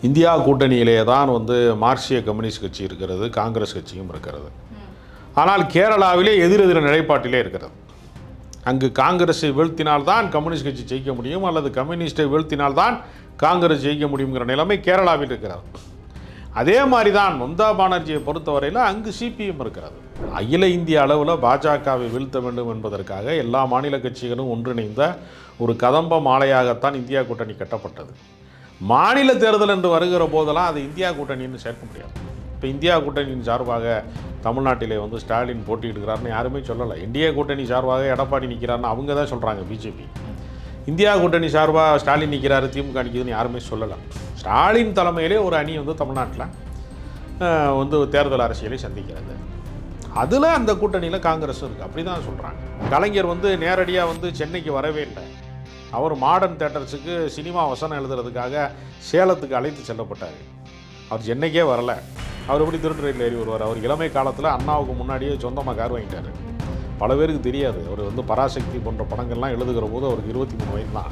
India கூட்டணியிலே தான் மார்க்சிய communist கட்சி இருக்கிறது, காங்கிரஸ் கட்சியும் இருக்கிறது. ஆனால் கேரளாவிலே எதிரெதிர் நிலைப்பாட்டிலே இருக்கிறது. அங்கு காங்கிரஸை வீழ்த்தினால்தான் கம்யூனிஸ்ட் கட்சி ஜெயிக்க முடியும், அல்லது கம்யூனிஸ்டை வீழ்த்தினால்தான் காங்கிரஸ் ஜெயிக்க முடியுங்கிற நிலைமை கேரளாவில் இருக்கிறது. அதே மாதிரி தான் மம்தா பானர்ஜியை பொறுத்தவரையில் அங்கு சிபிஎம் இருக்கிறது. அகில இந்திய அளவில் பாஜகவை வீழ்த்த வேண்டும் என்பதற்காக எல்லா மாநில கட்சிகளும் ஒன்றிணைந்த ஒரு கதம்ப மாலையாகத்தான் இந்தியா கூட்டணி கட்டப்பட்டது. மாநில தேர்தல் என்று வருகிற போதெல்லாம் அது இந்தியா கூட்டணின்னு சேர்க்க முடியாது. இப்போ இந்தியா கூட்டணியின் சார்பாக தமிழ்நாட்டிலே ஸ்டாலின் போட்டியிடுகிறாருன்னு யாருமே சொல்லலை. இந்தியா கூட்டணி சார்பாக எடப்பாடி நிற்கிறாருன்னு அவங்க தான் சொல்கிறாங்க, பிஜேபி. இந்தியா கூட்டணி சார்பாக ஸ்டாலின் நிற்கிறாரு, திமுக நிற்கிதுன்னு யாருமே சொல்லலை. ஸ்டாலின் தலைமையிலே ஒரு அணி தமிழ்நாட்டில் தேர்தல் அரசியலை சந்திக்கிறது. அதில் அந்த கூட்டணியில் காங்கிரஸும் இருக்குது, அப்படி தான் சொல்கிறாங்க. கலைஞர் நேரடியாக சென்னைக்கு வரவே இல்லை. அவர் மாடர்ன் தேட்டர்ஸுக்கு சினிமா வசனம் எழுதுறதுக்காக சேலத்துக்கு அழைத்து செல்லப்பட்டார். அவர் சென்னைக்கே வரலை. அவர் எப்படி திருட்டு ரயிலில் ஏறி வருவார்? அவர் இளமை காலத்தில் அண்ணாவுக்கு முன்னாடியே சொந்தமாக கார் வாங்கிட்டார். பல பேருக்கு தெரியாது. அவர் பராசக்தி போன்ற படங்கள்லாம் எழுதுகிற போது அவருக்கு 23 வயது தான்.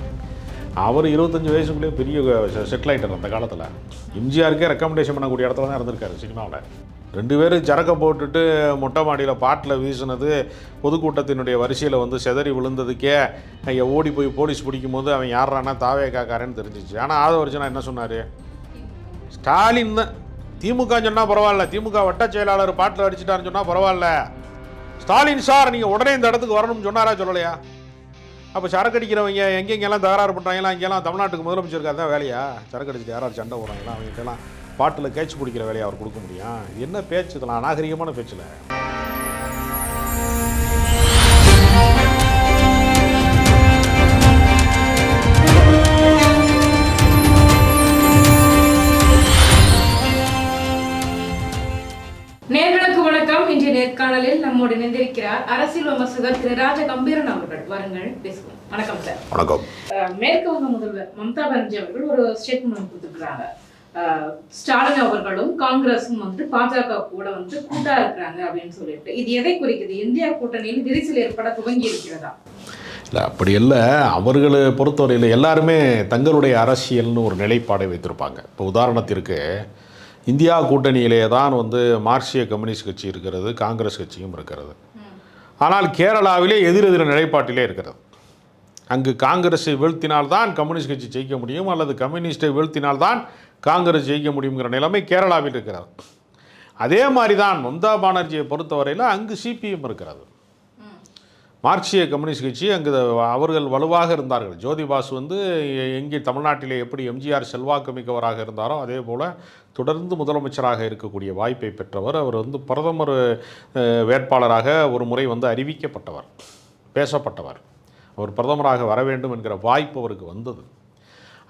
அவர் 25 வயசுக்குள்ளேயே பெரிய செட்டில் ஆகிட்டார். அந்த காலத்தில் எம்ஜிஆருக்கே ரெக்கமெண்டேஷன் பண்ணக்கூடிய இடத்துல தான் இருந்திருக்காரு சினிமாவில். 2 பேரும் சரக்கை போட்டுட்டு மொட்டை மாடியில் பாட்டில் வீசினது, பொதுக்கூட்டத்தினுடைய வரிசையில் செதறி விழுந்ததுக்கே ஓடி போய் போலீஸ் பிடிக்கும் போது அவன் யாரானா தாவே காக்காரன்னு தெரிஞ்சிச்சு. ஆனால் ஆதவர்ஜனா என்ன சொன்னார்? ஸ்டாலின் தான். திமுக சொன்னால் பரவாயில்ல, திமுக வட்ட செயலாளர் பாட்டில் அடிச்சிட்டாருன்னு சொன்னால் பரவாயில்ல, ஸ்டாலின் சார் நீங்கள் உடனே இந்த இடத்துக்கு வரணும்னு சொன்னாரா சொல்லலையா? அப்போ சரக்கு அடிக்கிறவங்க எங்கெங்கெல்லாம் தகராறு பண்ணுறாங்களா, இங்கெல்லாம் தமிழ்நாட்டுக்கு முதலமைச்சருக்கு அதான் வேலையா? சரக்கு அடிச்சுட்டு யாராவது சண்டை போகிறாங்களா? அவங்களுக்கெல்லாம் பாட்டில் கேட்ச் பிடிக்கிற வேலையை அவர் கொடுக்க முடியும்? இது என்ன பேச்சு? இதெல்லாம் அநாகரிகமான பேச்சில். நேர்களுக்கு வணக்கம். இன்றைய நேர்காணலில் நம்மோடு இணைந்திருக்கிறார் அரசியல் விமர்சகர் திரு ராஜ கம்பீரன் அவர்கள். வாருங்கள் பேசுவோம். வணக்கம் சார். வணக்கம். மேற்கு வங்க முதல்வர் மம்தா பானர்ஜி அவர்கள் ஒரு ஸ்டேட்மெண்ட் கொடுத்துருக்காங்க. ஸ்டாலின் அவர்களும் காங்கிரஸும் பாஜக கூட கூட்டா இருக்கிறாங்க அப்படின்னு சொல்லிட்டு, இது எதை குறிக்குது? இந்தியா கூட்டணியில் விரிசல் ஏற்பட துவங்கி இருக்கிறதா? இல்லை, அப்படி இல்லை. அவர்களை பொறுத்தவரையில் எல்லாருமே தங்களுடைய அரசியல்னு ஒரு நிலைப்பாடை வைத்திருப்பாங்க. இப்போ உதாரணத்திற்கு இந்தியா கூட்டணியிலே தான் மார்க்சிய கம்யூனிஸ்ட் கட்சி இருக்கிறது, காங்கிரஸ் கட்சியும் இருக்கிறது. ஆனால் கேரளாவிலே எதிரெதிர் நிலைப்பாட்டிலே இருக்கிறது. அங்கு காங்கிரஸை வீழ்த்தினால்தான் கம்யூனிஸ்ட் கட்சி ஜெயிக்க முடியும், அல்லது கம்யூனிஸ்டை வீழ்த்தினால்தான் காங்கிரஸ் ஜெயிக்க முடியுங்கிற நிலைமை கேரளாவில் இருக்கிறது. அதே மாதிரி தான் மம்தா பானர்ஜியை பொறுத்தவரையில் அங்கு சிபிஎம் இருக்கிறது. மார்க்சிய கம்யூனிஸ்ட் கட்சி அங்கு அவர்கள் வலுவாக இருந்தார்கள். ஜோதி பாசு எங்கே தமிழ்நாட்டிலே எப்படி எம்ஜிஆர் செல்வாக்கு மிக்கவராக இருந்தாரோ அதே போல் தொடர்ந்து முதலமைச்சராக இருக்கக்கூடிய வாய்ப்பை பெற்றவர். அவர் பிரதமர் வேட்பாளராக ஒரு முறை அறிவிக்கப்பட்டவர், பேசப்பட்டவர். அவர் பிரதமராக வர வேண்டும் என்கிற வாய்ப்பு அவருக்கு வந்தது.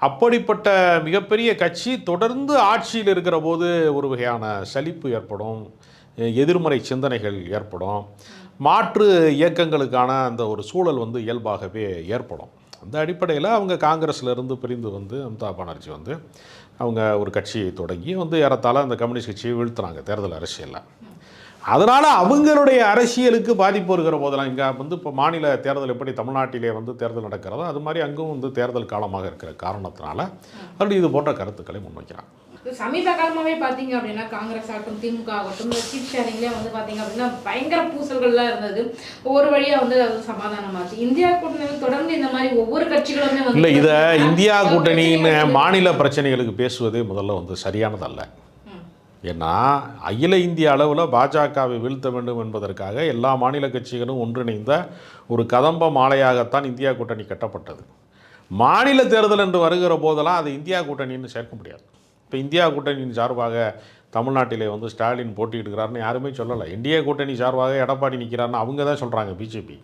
அப்படிப்பட்ட மிகப்பெரிய கட்சி தொடர்ந்து ஆட்சியில் இருக்கிற போது ஒரு வகையான சலிப்பு ஏற்படும், எதிர்மறை சிந்தனைகள் ஏற்படும், மாற்று இயக்கங்களுக்கான அந்த ஒரு சூழல் இயல்பாகவே ஏற்படும். அந்த அடிப்படையில் அவங்க காங்கிரஸிலிருந்து பிரிந்து மம்தா பானர்ஜி அவங்க ஒரு கட்சியை தொடங்கி ஏறத்தாழ அந்த கம்யூனிஸ்ட் கட்சியை வீழ்த்துறாங்க தேர்தல் அரசியலில். அதனால் அவங்களுடைய அரசியலுக்கு பாதிப்பு வருகிற போதெல்லாம் இங்கே இப்போ மாநில தேர்தல் எப்படி தமிழ்நாட்டிலே தேர்தல் நடக்கிறதோ அது மாதிரி அங்கும் தேர்தல் காலமாக இருக்கிற காரணத்தினால அவர்கள் இது போன்ற கருத்துக்களை முன்வைக்கிறாங்க. சமீப காலமாகவே பார்த்தீங்க அப்படின்னா காங்கிரஸ் ஆகட்டும், திமுக ஆகட்டும், சீட் ஷேரிங்லேயே பார்த்தீங்க அப்படின்னா பயங்கர பூசல்கள்லாம் இருந்தது. ஒவ்வொரு வழியாக அது சமாதானமாச்சு. இந்தியா கூட்டணியில் தொடர்ந்து இந்த மாதிரி ஒவ்வொரு கட்சிகளுமே இல்லை, இதை இந்தியா கூட்டணின்னு மாநில பிரச்சனைகளுக்கு பேசுவதே முதல்ல சரியானதல்ல. ஏன்னா அகில இந்திய அளவில் பாஜகவை வீழ்த்த வேண்டும் என்பதற்காக எல்லா மாநில கட்சிகளும் ஒன்றிணைந்த ஒரு கதம்ப மாலையாகத்தான் இந்தியா கூட்டணி கட்டப்பட்டது. மாநில தேர்தல் என்று வருகிற போதெல்லாம் அது இந்தியா கூட்டணின்னு சேர்க்க முடியாது. இப்போ இந்தியா கூட்டணியின் சார்பாக தமிழ்நாட்டிலே ஸ்டாலின் போட்டியிடுகிறாருன்னு யாருமே சொல்லலை. இந்தியா கூட்டணி சார்பாக எடப்பாடி நிற்கிறாருன்னு அவங்க தான் சொல்கிறாங்க, பிஜேபி.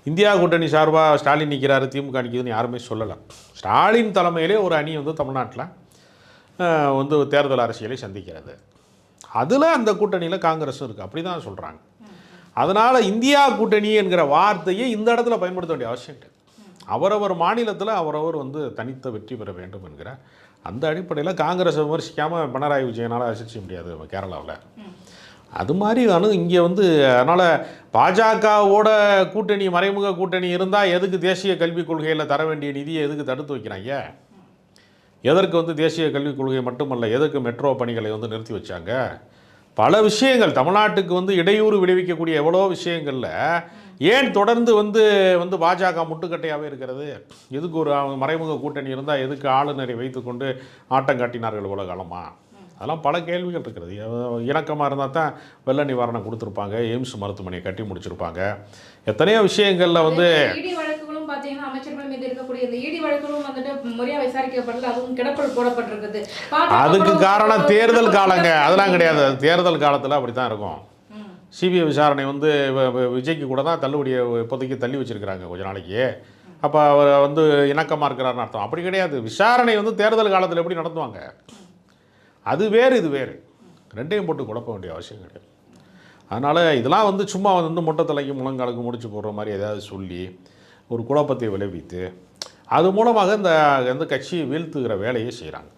இந்தியா கூட்டணி சார்பாக ஸ்டாலின் நிற்கிறாரு, திமுக நிற்கிதுன்னு யாருமே சொல்லலை. ஸ்டாலின் தலைமையிலே ஒரு அணி தமிழ்நாட்டில் தேர்தல் அரசியலை சந்திக்கிறது. அதில் அந்த கூட்டணியில் காங்கிரஸும் இருக்குது, அப்படி தான் சொல்கிறாங்க. அதனால் இந்தியா கூட்டணி என்கிற வார்த்தையை இந்த இடத்துல பயன்படுத்த வேண்டிய அவசியம் கிடையாது. அவரவர் மாநிலத்தில் அவரவர் தனித்த வெற்றி பெற வேண்டும் என்கிற அந்த அடிப்படையில் காங்கிரஸை விமர்சிக்காமல் பினராயி விஜயனால் அரசிக்க முடியாது கேரளாவில். அது மாதிரி இங்கே அதனால் பாஜகவோட கூட்டணி, மறைமுக கூட்டணி இருந்தால் எதுக்கு தேசிய கல்விக் கொள்கையில் தர வேண்டிய நிதியை எதுக்கு தடுத்து வைக்கிறாங்க? எதற்கு வந்து தேசிய கல்விக் கொள்கை மட்டுமல்ல, எதற்கு மெட்ரோ பணிகளை வந்து நிறுத்தி வச்சாங்க? பல விஷயங்கள் தமிழ்நாட்டுக்கு வந்து இடையூறு விளைவிக்கக்கூடிய எவ்வளோ விஷயங்களில் ஏன் தொடர்ந்து வந்து வந்து பாஜக முட்டுக்கட்டையாகவே இருக்கிறது? எதுக்கு ஒரு மறைமுக கூட்டணி இருந்தால் எதுக்கு ஆளுநரை வைத்துக்கொண்டு ஆட்டம் காட்டினார்கள் இவ்வளோ காலமா? அதெல்லாம் பல கேள்விகள் இருக்கிறது. இணக்கமாக இருந்தால் தான் வெள்ள நிவாரணம் கொடுத்துருப்பாங்க, எய்ம்ஸ் மருத்துவமனையை கட்டி முடிச்சிருப்பாங்க. எத்தனையோ விஷயங்களில் வந்து இடி வழக்குகளும் பார்த்தீங்கன்னா அமைச்சர்கள் மீது இருக்கக்கூடிய இந்த இடி வழக்குகளும் வந்துட்டு முறையாக விசாரிக்கப்படல, அதுவும் கிடப்பில் போடப்பட்டிருக்குது. அதுக்கு காரணம் தேர்தல் காலங்க. அதெல்லாம் கிடையாது. தேர்தல் காலத்தில் அப்படி தான் இருக்கும். சிபிஐ விசாரணை வந்து விஜய்க்கு கூட தான் தள்ளுபடியை இப்போதைக்கு தள்ளி வச்சிருக்கிறாங்க கொஞ்ச நாளைக்கு. அப்போ அவர் வந்து இணக்கமாக இருக்கிறாருன்னு அர்த்தம். அப்படி கிடையாது. விசாரணை வந்து தேர்தல் காலத்தில் எப்படி நடத்துவாங்க? அது வேறு, இது வேறு. ரெண்டையும் போட்டு குழப்ப வேண்டிய அவசியம் கிடையாது. அதனால் இதெல்லாம் வந்து சும்மா வந்து மொட்டை தலைக்கு முழங்காலுக்கு முடிச்சு போடுற மாதிரி ஏதாவது சொல்லி ஒரு குழப்பத்தை விளைவித்து அது மூலமாக இந்த கட்சியை வீழ்த்துகிற வேலையை செய்கிறாங்க.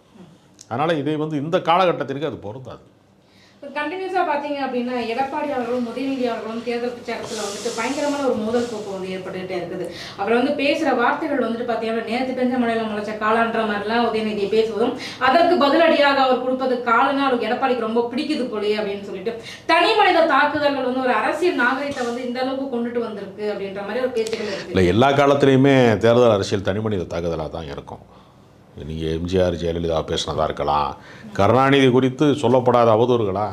அதனால் இதை வந்து இந்த காலகட்டத்திற்கு அது பொருந்தாது. கண்டினியூஸாக பார்த்தீங்க அப்படின்னா எடப்பாடி அவர்களும் உதயநிதி அவர்களும் தேர்தல் பிரச்சாரத்தில் வந்துட்டு பயங்கரமான ஒரு மோதல் போக்கு வந்து ஏற்பட்டுகிட்டே இருக்குது. அவர் வந்து பேசுகிற வார்த்தைகள் வந்துட்டு பார்த்தீங்கன்னா நேற்று பெஞ்ச மழையில் முளைச்ச காலான்ற மாதிரிலாம் உதயநிதி பேசுவதும் அதற்கு பதிலடியாக அவர் கொடுப்பது காலனா அவருக்கு எடப்பாடிக்கு ரொம்ப பிடிக்குது போலே அப்படின்னு சொல்லிட்டு தனி மனித தாக்குதல்கள் வந்து ஒரு அரசியல் நாகரிகத்தை வந்து இந்த அளவுக்கு கொண்டுட்டு வந்திருக்கு அப்படின்ற மாதிரி ஒரு பேச்சுகள் இருக்கு. இல்லை, எல்லா காலத்துலேயுமே தேர்தல் அரசியல் தனி மனித தாக்குதலாக தான் இருக்கும். நீங்கள் எம்ஜிஆர் ஜெயலலிதா பேசினதாக இருக்கலாம், கருணாநிதி குறித்து சொல்லப்படாத அவதூறுகளா?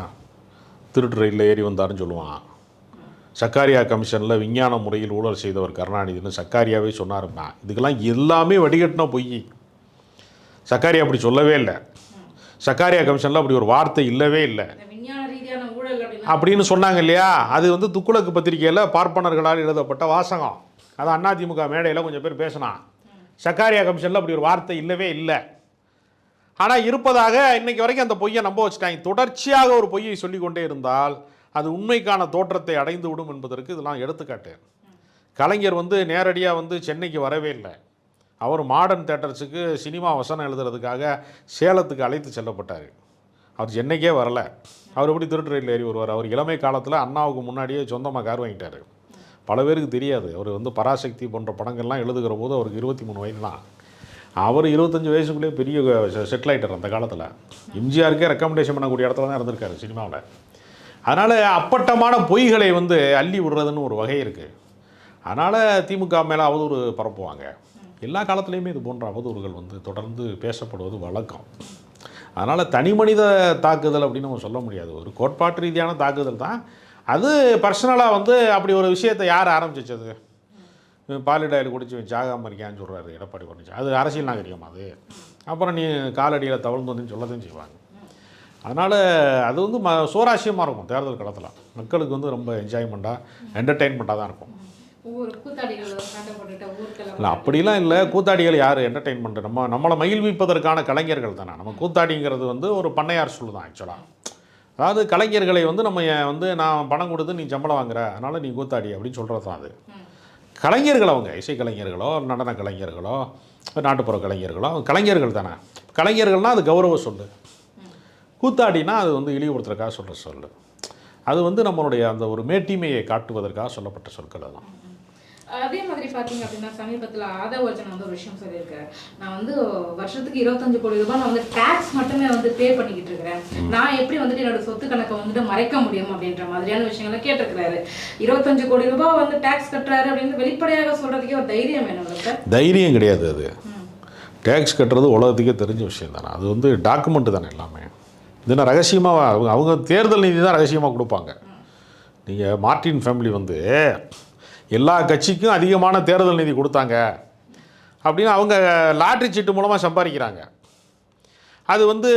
திருட்டு ரயிலில் ஏறி வந்தாருன்னு சொல்லுவான். சக்காரியா கமிஷனில் விஞ்ஞான முறையில் ஊழல் செய்தவர் கருணாநிதினு சக்காரியாவே சொன்னாருன்னா இதுக்கெல்லாம் எல்லாமே வடிகட்டின பொய். சக்காரியா அப்படி சொல்லவே இல்லை. சக்காரியா கமிஷனில் அப்படி ஒரு வார்த்தை இல்லவே இல்லை அப்படின்னு சொன்னாங்க இல்லையா? அது வந்து துக்குளக்கு பத்திரிகையில் பார்ப்பனர்களால் எழுதப்பட்ட வாசகம். அது அதிமுக மேடையில் கொஞ்சம் பேர் பேசினான். சக்காரியா கமிஷனில் அப்படி ஒரு வார்த்தை இல்லவே இல்லை. ஆனால் இருப்பதாக இன்றைக்கி வரைக்கும் அந்த பொய்யை நம்ப வச்சுட்டாங்க. தொடர்ச்சியாக ஒரு பொய்யை சொல்லிக்கொண்டே இருந்தால் அது உண்மைக்கான தோற்றத்தை அடைந்து விடும் என்பதற்கு இதெல்லாம் எடுத்துக்காட்டு. கலைஞர் வந்து நேரடியாக வந்து சென்னைக்கு வரவே இல்லை. அவர் மாடர்ன் தேட்டர்ஸுக்கு சினிமா வசனம் எழுதுறதுக்காக சேலத்துக்கு அழைத்து செல்லப்பட்டார். அவர் சென்னைக்கே வரலை. அவர் எப்படி திருட்டு ரயிலில் ஏறி வருவார்? அவர் இளமை காலத்தில் அண்ணாவுக்கு முன்னாடியே சொந்தமாக கார் வாங்கிட்டார். பல பேருக்கு தெரியாது. அவர் வந்து பராசக்தி போன்ற படங்கள்லாம் எழுதுகிற போது அவருக்கு 23 வயது தான். அவர் 25 வயசுக்குள்ளேயே பெரிய செட்டில் ஆகிட்டார் அந்த காலத்தில். எம்ஜிஆருக்கே ரெக்கமெண்டேஷன் பண்ணக்கூடிய இடத்துல தான் இருந்திருக்காரு சினிமாவில். அதனால் அப்பட்டமான பொய்களை வந்து அள்ளி விடுறதுன்னு ஒரு வகை இருக்குது. அதனால் திமுக மேலே அவதூறு பரப்புவாங்க. எல்லா காலத்துலேயுமே இது போன்ற அவதூறுகள் வந்து தொடர்ந்து பேசப்படுவது வழக்கம். அதனால் தனி மனித தாக்குதல் அப்படின்னு நம்ம சொல்ல முடியாது. ஒரு கோட்பாட்டு ரீதியான தாக்குதல் தான் அது. பர்சனலாக வந்து அப்படி ஒரு விஷயத்தை யார் ஆரம்பிச்சது? பாலிடாயில் குடிச்சு ஜாகாமல் இருக்கான்னு சொல்கிறாரு எடப்பாடி பழனிசாமி. அது அரசியல் நாகரிகம். அது அப்புறம் நீ காலடியில் தவழ்ந்து வந்து சொல்லதான் செய்வாங்க. அதனால் அது வந்து சுவாரஸ்யமாக இருக்கும். தேர்தல் காலத்தில் மக்களுக்கு வந்து ரொம்ப என்ஜாய்மெண்ட்டாக என்டர்டெயின்மெண்ட்டாக தான் இருக்கும். இல்லை, அப்படிலாம் இல்லை. கூத்தாடிகள் யார் என்டர்டெயின்மெண்ட்? நம்மளை மகிழ்விப்பதற்கான கலைஞர்கள் தானே. நம்ம கூத்தாடிங்கிறது வந்து ஒரு பண்ணையார் சொல்லு தான் ஆக்சுவலாக. அதாவது கலைஞர்களை வந்து நம்ம வந்து நான் பணம் கொடுத்து நீ சம்பளம் வாங்குற, அதனால் நீ கூத்தாடி அப்படின்னு சொல்கிறது தான் அது. கலைஞர்கள் அவங்க இசைக்கலைஞர்களோ நடன கலைஞர்களோ நாட்டுப்புற கலைஞர்களோ கலைஞர்கள் தானே. கலைஞர்கள்னால் அது கௌரவ சொல்லு. கூத்தாடினா அது வந்து இழிவுபடுத்துறதுக்காக சொல்கிற சொல்லு. அது வந்து நம்மளுடைய அந்த ஒரு மேட்டிமையை காட்டுவதற்காக சொல்லப்பட்ட சொற்கள் அதெல்லாம். அதே மாதிரி பார்த்தீங்க அப்படின்னா சமீபத்தில் ஆதவர்ஜன் வந்து ஒரு விஷயம் சொல்லியிருக்காரு. நான் வந்து வருஷத்துக்கு 25 கோடி ரூபாய் நான் வந்து டேக்ஸ் மட்டுமே வந்து பே பண்ணிக்கிட்டு இருக்கிறேன். நான் எப்படி வந்துட்டு என்னோட சொத்து கணக்கை வந்துட்டு மறைக்க முடியும் அப்படின்ற மாதிரியான விஷயங்களை கேட்டிருக்கிறாரு. 25 கோடி ரூபாய் வந்து டேக்ஸ் கட்டுறாரு அப்படின்னு வெளிப்படையாக சொல்கிறதுக்கே ஒரு தைரியம் வேணும் சார். தைரியம் கிடையாது. அது டேக்ஸ் கட்டுறது உலகத்துக்கே தெரிஞ்ச விஷயம் தானே. அது வந்து டாக்குமெண்ட் தானே எல்லாமே. இதுனா ரகசியமாக அவங்க தேர்தல் நிதி தான் ரகசியமாக கொடுப்பாங்க. நீங்கள் மார்ட்டின் ஃபேமிலி வந்து எல்லா கட்சிக்கும் அதிகமான தேர்தல் நிதி கொடுத்தாங்க அப்படின்னு அவங்க லாட்ரி சீட்டு மூலமாக சம்பாதிக்கிறாங்க. அது வந்து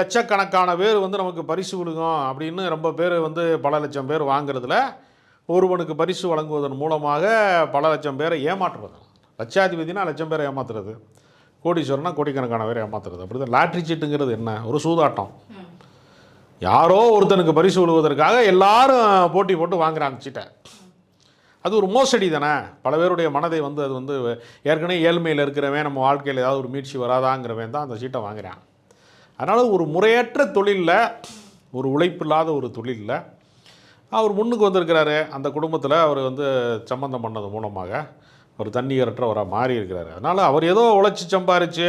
லட்சக்கணக்கான பேர் வந்து நமக்கு பரிசு விழுகும் அப்படின்னு ரொம்ப பேர் வந்து பல லட்சம் பேர் வாங்குறதுல ஒருவனுக்கு பரிசு வழங்குவதன் மூலமாக பல லட்சம் பேரை ஏமாற்றுறது. லட்சாதிபதினா லட்சம் பேரை ஏமாத்துறது, கோடீஸ்வரனா கோடிக்கணக்கான பேரை ஏமாத்துறது. அப்படி தான் லாட்ரி சீட்டுங்கிறது என்ன? ஒரு சூதாட்டம். யாரோ ஒருத்தனுக்கு பரிசு விழுவதற்காக எல்லாரும் போட்டி போட்டு வாங்குறாங்க சீட்டை. அது ஒரு மோசடி தானே. பல பேருடைய மனதை வந்து அது வந்து ஏற்கனவே ஏழ்மையில் இருக்கிறவன் நம்ம வாழ்க்கையில் ஏதாவது ஒரு மீட்சி வராதாங்கிறவன் தான் அந்த சீட்டை வாங்குறான். அதனால் ஒரு முறையற்ற தொழிலில், ஒரு உழைப்பில்லாத ஒரு தொழிலில் அவர் முன்னுக்கு வந்திருக்கிறாரு. அந்த குடும்பத்தில் அவர் வந்து சம்பந்தம் பண்ணது மூலமாக ஒரு தண்ணீரற்றவராக மாறி இருக்கிறாரு. அதனால் அவர் ஏதோ உழைச்சி சம்பாரித்து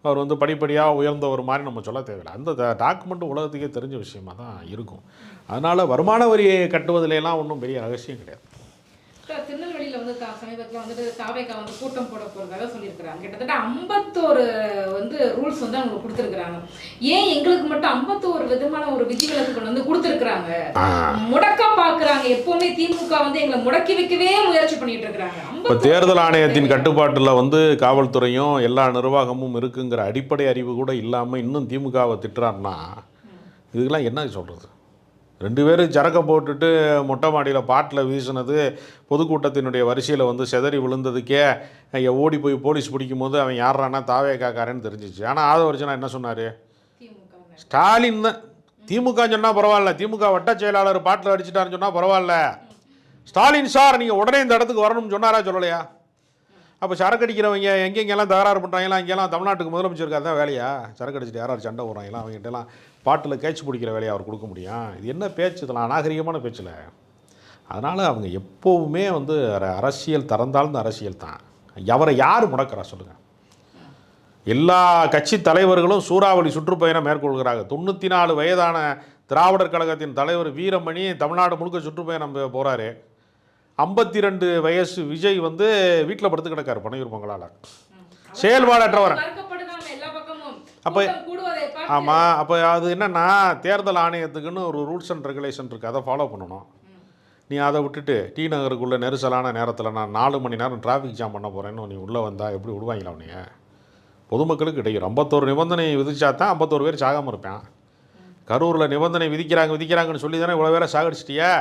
அவர் வந்து படிப்படியாக உயர்ந்தவர் மாதிரி நம்ம சொல்ல தேவையில்லை. அந்த டாக்குமெண்ட் உலகத்துக்கே தெரிஞ்ச விஷயமா தான் இருக்கும். அதனால் வருமான வரியை கட்டுவதிலெல்லாம் ஒன்றும் பெரிய ரகசியம் கிடையாது. திருநெல்வேலியில் வந்து சமீபத்தில் வந்துட்டு தாவேகா வந்து கூட்டம் போட போகிறதாக சொல்லியிருக்கிறாங்க. கிட்டத்தட்ட 51 வந்து ரூல்ஸ் வந்து அவங்க கொடுத்துருக்குறாங்க. ஏன் எங்களுக்கு மட்டும் 51 விதமான ஒரு விதிவிலக்கு வந்து கொடுத்துருக்குறாங்க? முடக்க பார்க்குறாங்க. எப்போவுமே திமுக வந்து எங்களை முடக்கி வைக்கவே முயற்சி பண்ணிட்டு இருக்கிறாங்க. இப்போ தேர்தல் ஆணையத்தின் கட்டுப்பாட்டில் வந்து காவல்துறையும் எல்லா நிர்வாகமும் இருக்குங்கிற அடிப்படை அறிவு கூட இல்லாமல் இன்னும் திமுகவை திட்டுறாருன்னா இதுக்கெல்லாம் என்ன சொல்கிறது? 2 பேரும் சரக்கை போட்டுட்டு மொட்டை மாடியில் பாட்டில் வீசினது பொதுக்கூட்டத்தினுடைய வரிசையில் வந்து செதறி விழுந்ததுக்கே ஓடி போய் போலீஸ் பிடிக்கும் போது அவன் யாரானா தாவேகாக்காரன்னு தெரிஞ்சிச்சு. ஆனால் ஆதவர்ஜனா என்ன சொன்னார்? ஸ்டாலின் தான். திமுக சொன்னால் பரவாயில்ல, திமுக வட்ட செயலாளர் பாட்டில் அடிச்சிட்டாருன்னு சொன்னால் பரவாயில்ல, ஸ்டாலின் சார் நீங்கள் உடனே இந்த இடத்துக்கு வரணும்னு சொன்னாரா சொல்லலையா? அப்போ சரக்கு அடிக்கிறவங்க எங்கெங்கெல்லாம் தகராறு பண்ணுறாங்களா இங்கெல்லாம் தமிழ்நாட்டுக்கு முதலமைச்சருக்கு அதான் வேலையா? சரக்கு அடிச்சுட்டு யாராவது சண்டை போடுறாங்களா அவங்ககிட்டலாம் பாட்டில் கேட்ச் பிடிக்கிற வேலையை அவர் கொடுக்க முடியும்? இது என்ன பேச்சு? இதெல்லாம் அநாகரிகமான பேச்சில். அதனால் அவங்க எப்போவுமே வந்து அரசியல் திறந்தாலும் அரசியல் தான். அவரை யார் முடக்கிறா சொல்லுங்கள்? எல்லா கட்சி தலைவர்களும் சூறாவளி சுற்றுப்பயணம் மேற்கொள்கிறாங்க. 94 வயதான திராவிடர் கழகத்தின் தலைவர் வீரமணி தமிழ்நாடு முழுக்க சுற்றுப்பயணம் போகிறாரு. 52 வயசு விஜய் வந்து வீட்டில் படுத்து கிடக்கார் பனையூர் பொங்கலால், செயல்பாடற்றவர். அப்போ ஆமாம், அப்போ அது என்னென்னா தேர்தல் ஆணையத்துக்குன்னு ஒரு ரூல்ஸ் அண்ட் ரெகுலேஷன் இருக்குது, அதை ஃபாலோ பண்ணணும். நீ அதை விட்டுட்டு டி நகருக்குள்ளே நெரிசலான நேரத்தில் நான் 4 மணி நேரம் டிராஃபிக் ஜாம் பண்ண போகிறேன்னு நீ உள்ளே வந்தால் எப்படி விடுவாங்களா உன்னைய? பொதுமக்களுக்கு இடையூறு. 51 நிபந்தனை விதிச்சா தான் 51 பேர் சாகாமல் இருப்பேன். கரூரில் நிபந்தனை விதிக்கிறாங்கன்னு சொல்லி தானே இவ்வளோ பேரை சாகடிச்சிட்டியா?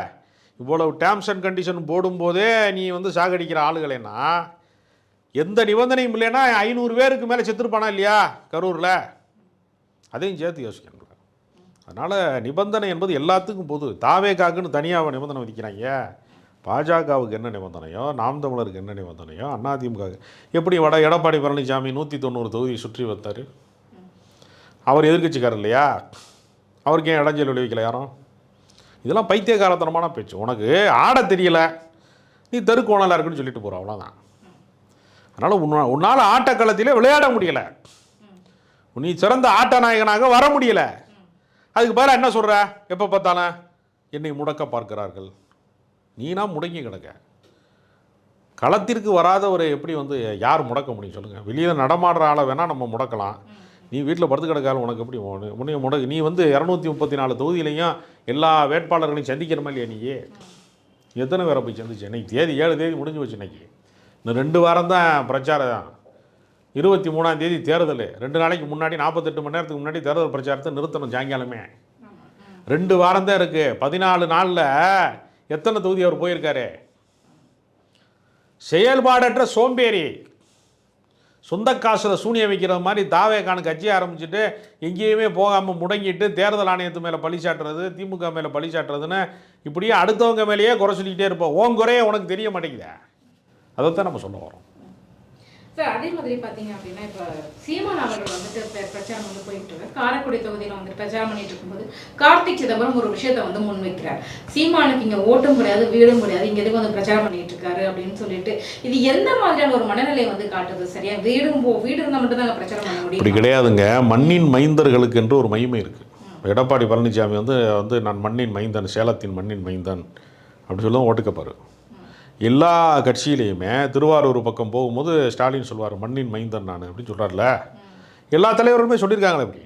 இவ்வளவு டேர்ம்ஸ் அண்ட் கண்டிஷன் போடும்போதே நீ வந்து சாகடிக்கிற ஆளுகளேன்னா எந்த நிபந்தனையும் இல்லைன்னா 500 பேருக்கு மேலே செத்துருப்பானா இல்லையா கரூரில்? அதையும் சேர்த்து யோசிக்கணும். அதனால் நிபந்தனை என்பது எல்லாத்துக்கும் பொது. தாவேகாக்குன்னு தனியாக நிபந்தனை விதிக்கிறாங்க. பாஜகவுக்கு என்ன நிபந்தனையோ, நாம் தமிழருக்கு என்ன நிபந்தனையோ, அதிமுக எப்படி எடப்பாடி பழனிசாமி 190 தொகுதி சுற்றி வந்தார்? அவர் எதிர்க்கட்சிக்காரர் இல்லையா? அவருக்கு ஏன் இடைஞ்சல் விளைவிக்கல யாரும்? இதெல்லாம் பைத்தியகாரத்தனமான பேச்சு. உனக்கு ஆட தெரியல, நீ தெருக்கோணலாக இருக்குன்னு சொல்லிட்டு போகிற, அவ்வளோதான். அதனால் உன்னால் ஆட்டக்களத்திலே விளையாட முடியலை, நீ சிறந்த ஆட்ட நாயகனாக வர முடியலை. அதுக்கு பதிலாக என்ன சொல்கிற? எப்போ பார்த்தாலும் என்னை முடக்க பார்க்கிறார்கள். நீனா முடங்கி கிடக்க. களத்திற்கு வராதவரை எப்படி வந்து யார் முடக்க முடியும் சொல்லுங்கள்? வெளியில் நடமாடுற ஆளை வேணால் நம்ம முடக்கலாம். நீ வீட்டில் படுத்து கிடக்கால உனக்கு எப்படி முன்னைய முடக்கு? நீ வந்து 234 தொகுதியிலையும் எல்லா வேட்பாளர்களையும் சந்திக்கிற மாதிரி இல்லையா? நீ எத்தனை பேரை போய் சந்திச்சு? இன்னைக்கு தேதி 7 தேதி முடிஞ்சு வச்சு. இன்னைக்கு இன்னும் 2 வாரம் தான் பிரச்சாரம். 23ஆம் தேதி தேர்தல். 2 நாளைக்கு முன்னாடி 48 மணி நேரத்துக்கு முன்னாடி தேர்தல் பிரச்சாரத்தை நிறுத்தணும். சாயங்காலமே 2 வாரம் தான் இருக்குது. 14 நாளில் எத்தனை தொகுதி அவர் போயிருக்காரு? செயல்பாடற்ற சோம்பேறி. சொந்த காசில் சூனியம் வைக்கிற மாதிரி தாவேகான கட்சி ஆரம்பிச்சுட்டு எங்கேயுமே போகாமல் முடங்கிட்டு தேர்தல் ஆணையத்து மேலே பழி சாட்டுறது, திமுக மேலே பழி சாட்டுறதுன்னு இப்படியே அடுத்தவங்க மேலேயே குறை சொல்லிக்கிட்டே இருப்போம். உன் குறையே உனக்கு தெரிய மாட்டேங்குதா? அதைத்தான் நம்ம சொல்ல வரோம். சார், அதே மாதிரி பார்த்தீங்க அப்படின்னா இப்போ சீமான் அவர்கள் வந்துட்டு பிரச்சாரம் வந்து போயிட்டு காரைக்குடி தொகுதியில் வந்துட்டு பிரச்சாரம் பண்ணிட்டு இருக்கும்போது கார்த்திக் சிதம்பரம் ஒரு விஷயத்தை வந்து முன்வைக்கிறார். சீமானுக்கு இங்கே ஓட்டும் கிடையாது, வீடும் கிடையாது, இங்கே எதுக்கு வந்து பிரச்சாரம் பண்ணிட்டு இருக்காரு அப்படின்னு சொல்லிட்டு, இது எந்த மாதிரியான ஒரு மனநிலையை வந்து காட்டுது? சரியா? வீடு இருந்தால் மட்டும் தான் பிரச்சாரம் பண்ண முடியும்? இப்படி கிடையாதுங்க. மண்ணின் மைந்தர்களுக்கு என்று ஒரு மகிமை இருக்குது. எடப்பாடி பழனிசாமி வந்து நான் மண்ணின் மைந்தன், சேலத்தின் மண்ணின் மைந்தன் அப்படி சொல்லுவோம். ஓட்டுக்கப்பாரு எல்லா கட்சியிலையுமே திருவாரூர் பக்கம் போகும்போது ஸ்டாலின் சொல்வார் மண்ணின் மைந்தன் நான் அப்படின்னு சொல்கிறார்ல. எல்லா தலைவருமே சொல்லியிருக்காங்களே. இப்படி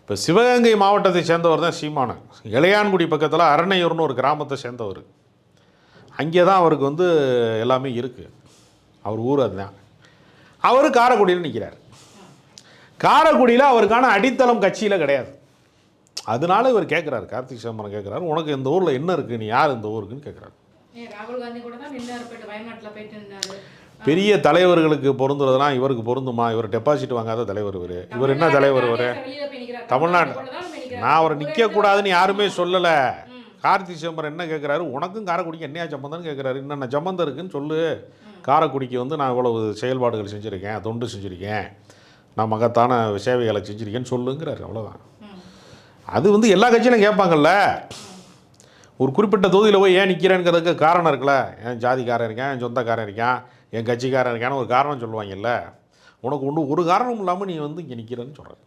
இப்போ சிவகங்கை மாவட்டத்தை சேர்ந்தவர் தான் சீமானன். இளையான்குடி பக்கத்தில் அரணையூர்னு ஒரு கிராமத்தை சேர்ந்தவர். அங்கே தான் அவருக்கு வந்து எல்லாமே இருக்குது. அவர் ஊர் அதுதான். அவர் காரைக்குடியில் நிற்கிறார். காரைக்குடியில் அவருக்கான அடித்தளம் கட்சியில் கிடையாது. அதனால இவர் கேட்குறாரு, கார்த்திக் சிதம்பரம் கேட்குறாரு, உனக்கு இந்த ஊரில் என்ன இருக்குது, நீ யார் இந்த ஊருக்குன்னு கேட்குறாரு. பெரிய தலைவர்களுக்கு பொருந்துறதுலாம் இவருக்கு பொருந்துமா? இவர் டெபாசிட் வாங்காத தலைவர். இவர் என்ன தலைவர்? தமிழ்நாடு. நான் அவரை நிற்கக்கூடாதுன்னு யாருமே சொல்லலை. கார்த்திக் சிதம்பரம் என்ன கேட்குறாரு, உனக்கும் காரைக்குடிக்கு என்னையா சம்பந்தம்னு கேட்குறாரு. என்னென்ன சம்பந்தம் இருக்குன்னு சொல்லு. காரைக்குடிக்கு வந்து நான் இவ்வளவு செயல்பாடுகள் செஞ்சுருக்கேன், தொண்டு செஞ்சுருக்கேன், நான் மகத்தான சேவைகளை செஞ்சுருக்கேன்னு சொல்லுங்கிறாரு. அவ்வளோதான். அது வந்து எல்லா கட்சியிலும் கேட்பாங்கல்ல. ஒரு குறிப்பிட்ட தொகுதியில் போய் ஏன் நிற்கிறேங்கிறதுக்கு காரணம் இருக்குல்ல. என் ஜாதிக்காரன் இருக்கேன், என் சொந்தக்காரன் இருக்கான், என் கட்சிக்காரன் இருக்கான்னு ஒரு காரணம் சொல்லுவாங்கல்ல. உனக்கு ஒரு காரணம் இல்லாமல் நீ வந்து இங்கே நிற்கிறன்னு சொல்கிறேன்.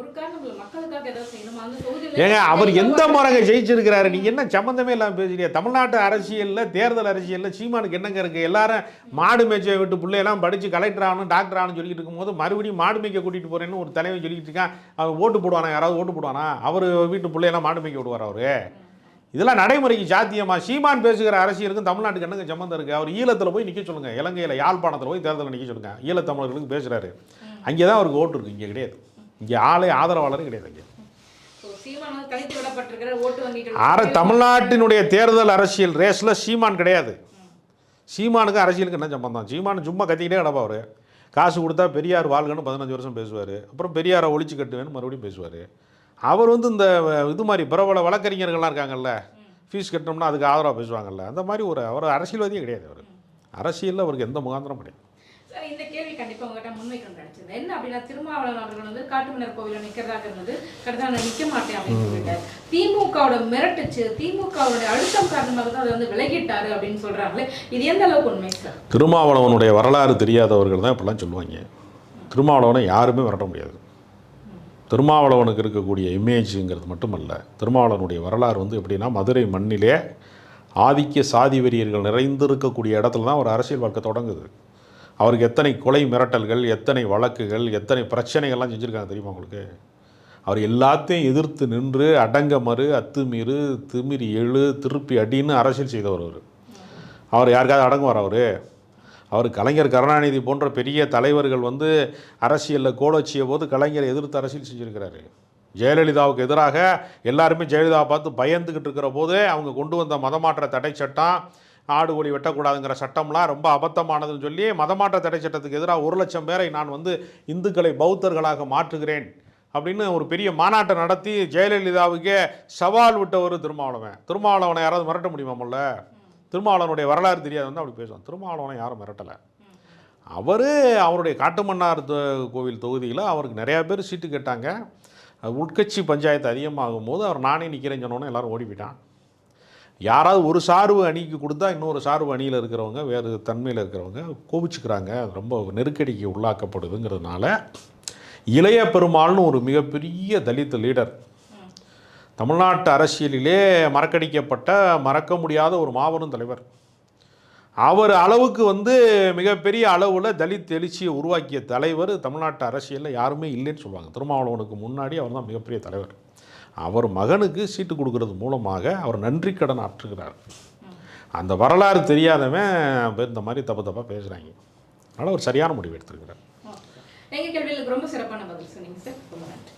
ஒரு காரணம் இல்ல, மக்களுக்காக ஏதாவது செய்யணுமா அந்த தொகுதியில? ஏங்க அவர் எந்த முறைங்க ஜெயிச்சிருக்கிறாரு? நீங்கள் என்ன சம்மந்தமே இல்லாமல் பேசுறீங்க? தமிழ்நாட்டு அரசியலில், தேர்தல் அரசியலில் சீமானுக்கு என்னங்க இருக்குது? எல்லாரும் மாடு மேய்ச்சை விட்டு பிள்ளையெல்லாம் படித்து கலெக்டர் ஆகணும், டாக்டர் ஆகணும்னு சொல்லிட்டு இருக்கும்போது மறுபடியும் மாடு மேய்க்க கூட்டிகிட்டு போகிறேன்னு ஒரு தலைவன் சொல்லிட்டு இருக்கான். அவன் ஓட்டு போடுவானா? யாராவது ஓட்டு போடுவானா? அவர் வீட்டு பிள்ளையெல்லாம் மாடு மேய்க்க விடுவார் அவரு? இதெல்லாம் நடைமுறைக்கு சாத்தியமா? சீமான் பேசுகிற அரசியலுக்கும் தமிழ்நாட்டுக்கு என்னங்க சம்மந்தம் இருக்குது? அவர் ஈழத்தில் போய் நிற்க சொல்லுங்கள், இலங்கையில் யாழ்ப்பாணத்தில் போய் தேர்தலில் நிற்க சொல்லுங்கள். ஈழத்தமிழர்களுக்கு பேசுகிறாரு, அங்கே தான் அவருக்கு ஓட்டு இருக்குது, இங்கே கிடையாது. இங்கே ஆளே ஆதரவாளரும் கிடையாது. இங்கே தமிழ்நாட்டினுடைய தேர்தல் அரசியல் ரேஸில் சீமான் கிடையாது. சீமானுக்கு அரசியலுக்கு என்ன சம்பந்தம்? சீமான் சும்மா கத்திக்கிட்டே கிடப்பா. அவர் காசு கொடுத்தா பெரியார் வாழ்கன்னு 15 வருஷம் பேசுவார், அப்புறம் பெரியாரை ஒழிச்சு கட்டுவேன்னு மறுபடியும் பேசுவார். அவர் வந்து இந்த இது மாதிரி பிரபல வழக்கறிஞர்கள்லாம் இருக்காங்கல்ல, ஃபீஸ் கட்டணும்னா அதுக்கு ஆதரவாக பேசுவாங்கல்ல, அந்த மாதிரி அவர் அரசியல்வாதியே கிடையாது. அவர் அரசியலில் அவருக்கு எந்த முகாந்திரம் கிடையாது. இந்த கேள்வி கண்டிப்பாக உங்கள்கிட்ட முன்வைக்கணும்னு நினைச்சிருந்தேன். என்ன அப்படின்னா, திருமாவளவன் அவர்கள் வந்து காட்டுமன்னர் கோவிலில் நிற்கிறதாக இருந்தது, கரெக்டாக நான் நிற்க மாட்டேன் அப்படின்னு சொல்லிட்டாரு. திமுகவோட மிரட்டுச்சு, திமுகவுடைய அழுத்தம் காரணமாக தான் அதை வந்து விலகிட்டாரு அப்படின்னு சொல்றாங்களே, இது எந்த அளவுக்கு உண்மை சார்? திருமாவளவனுடைய வரலாறு தெரியாதவர்கள் தான் இப்படிலாம் சொல்லுவாங்க. திருமாவளவனை யாருமே விரட்ட முடியாது. திருமாவளவனுக்கு இருக்கக்கூடிய இமேஜுங்கிறது மட்டுமல்ல, திருமாவளவனுடைய வரலாறு வந்து எப்படின்னா, மதுரை மண்ணிலே ஆதிக்க சாதி வெறியர்கள் நிறைந்திருக்கக்கூடிய இடத்துல தான் ஒரு அரசியல் வாழ்க்கை தொடங்குது. அவருக்கு எத்தனை கொலை மிரட்டல்கள், எத்தனை வழக்குகள், எத்தனை பிரச்சனைகள்லாம் செஞ்சுருக்காங்க தெரியுமா உங்களுக்கு? அவர் எல்லாத்தையும் எதிர்த்து நின்று அடங்க மறு, அத்துமீறு, திமிரி எழு, திருப்பி அடின்னு அரசியல் செய்தவர் அவர். அவர் யாருக்காவது அடங்குவார்? அவர் கலைஞர் கருணாநிதி போன்ற பெரிய தலைவர்கள் வந்து அரசியலில் கோலோச்சிய போது கலைஞரை எதிர்த்து அரசியல் செஞ்சுருக்கிறாரு. ஜெயலலிதாவுக்கு எதிராக எல்லாருமே ஜெயலலிதாவை பார்த்து பயந்துக்கிட்டு இருக்கிற போது அவங்க கொண்டு வந்த மதமாற்ற தடை சட்டம், ஆடு கோழி வெட்டக்கூடாதுங்கிற சட்டம்லாம் ரொம்ப அபத்தமானதுன்னு சொல்லி மதமாற்ற தடை சட்டத்துக்கு எதிராக 1 லட்சம் பேரை நான் வந்து இந்துக்களை பௌத்தர்களாக மாற்றுகிறேன் அப்படின்னு ஒரு பெரிய மாநாட்டை நடத்தி ஜெயலலிதாவுக்கே சவால் விட்டவர் திருமாவளவன். திருமாவளவனை யாராவது மிரட்ட முடியுமாமல்ல? திருமாவளவனுடைய வரலாறு தெரியாது வந்து அப்படி பேசுவான். திருமாவளவனை யாரும் மிரட்டலை. அவருடைய காட்டுமன்னார் கோவில் தொகுதியில் அவருக்கு நிறையா பேர் சீட்டு கேட்டாங்க. உட்கட்சி பஞ்சாயத்து அதிகமாகும் போது அவர் நானே நிற்கிறேன்னு சொன்னோன்னே எல்லோரும் ஓடி போயிட்டான். யாராவது ஒரு சார்பு அணிக்கு கொடுத்தா இன்னொரு சார்பு அணியில் இருக்கிறவங்க, வேறு தன்மையில் இருக்கிறவங்க கோபிச்சுக்கிறாங்க, ரொம்ப நெருக்கடிக்கு உள்ளாக்கப்படுதுங்கிறதுனால இளைய பெருமாள்னு ஒரு மிகப்பெரிய தலித் லீடர், தமிழ்நாட்டு அரசியலிலே மறக்கடிக்கப்பட்ட மறக்க முடியாத ஒரு மாபெரும் தலைவர், அவர் அளவுக்கு வந்து மிகப்பெரிய அளவில் தலித் எழுச்சியை உருவாக்கிய தலைவர் தமிழ்நாட்டு அரசியலில் யாருமே இல்லைன்னு சொல்லுவாங்க. திருமாவளவனுக்கு முன்னாடி அவர் தான் மிகப்பெரிய தலைவர். அவர் மகனுக்கு சீட்டு கொடுக்கறது மூலமாக அவர் நன்றி கடன் ஆற்றுகிறார். அந்த வரலாறு தெரியாதவன் இந்த மாதிரி தப்பாக பேசுகிறாங்க. அதனால் அவர் சரியான முடிவு எடுத்திருக்கிறார். எங்கள் கேள்விகளுக்கு ரொம்ப சிறப்பான பதில் சொன்னீங்க சார். ரொம்ப நன்றி.